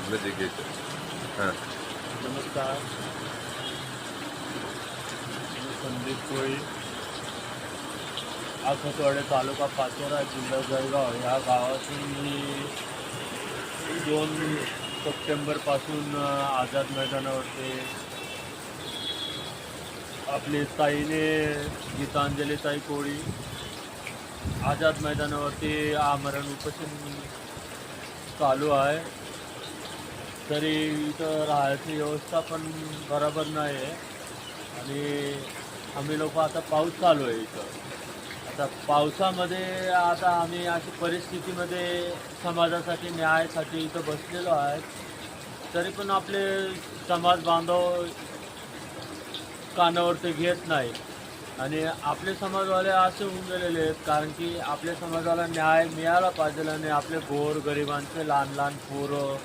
म्हणजे घ्यायचं. हां. नमस्कार, मी संदीप कोळी, आखतवाडे तालुका पाचोरा जिल्हा जळगाव या गावातून मी 2 सप्टेंबरपासून आझाद मैदानावरती आपली ताईने गीतांजलीताई कोळी आझाद मैदानावरती आमरण उपोषण चालू आहे. तरी इथं राहायची व्यवस्था पण बरोबर नाही आहे आणि आम्ही लोक आता पाऊस चालू आहे इथं. आता पावसामध्ये आता आम्ही अशी परिस्थितीमध्ये समाजासाठी न्यायासाठी इथं बसलेलो आहे. तरी पण आपले समाज बांधव कानावरती घेत नाही आणि आपले समाजवाले असे होऊन गेलेले आहेत कारण की आपल्या समाजाला न्याय मिळाला पाहिजे आणि आपले गोरगरिबांचे लहान लहान पोरं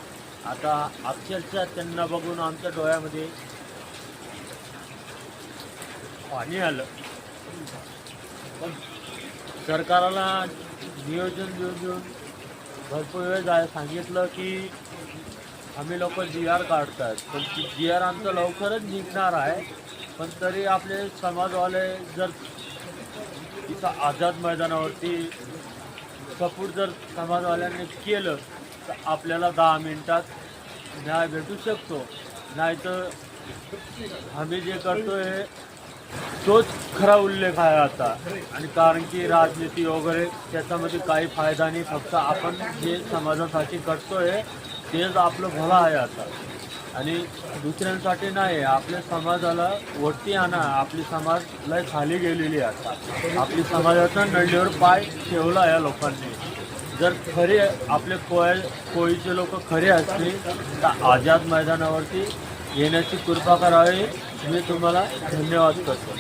आता अक्षरशः त्यांना बघून आमच्या डोळ्यामध्ये पाणी आलं. पण सरकारला नियोजन देऊन भरपूर वेळ सांगितलं की आम्ही लोक GR काढतात, पण GR आमचं लवकरच निघणार आहे. पण तरी आपले समाजवाले जर इथं आझाद मैदानावरती सपोर्ट जर समाजवाल्यांनी केलं तर आपल्याला 10 मिनिटात न्याय भेटू शकतो. नाहीतर आम्ही जे करतोय तोच खरा उल्लेख आहे आता. आणि कारण की राजनीती वगैरे त्याच्यामध्ये काही फायदा नाही, फक्त आपण जे समाजासाठी करतोय तेच आपलं भलं आहे आता आणि दुसऱ्यांसाठी नाही. आपल्या समाजाला वरती आणा. आपली समाज लय खाली गेलेली आहे आता. आपली समाजाचा नळीवर पाय ठेवला या लोकांनी. जर खरे आपले कोळीचे लोक खरे असतील तर आझाद मैदानावरती येण्याची कृपा करावी. मी तुम्हाला धन्यवाद करतो.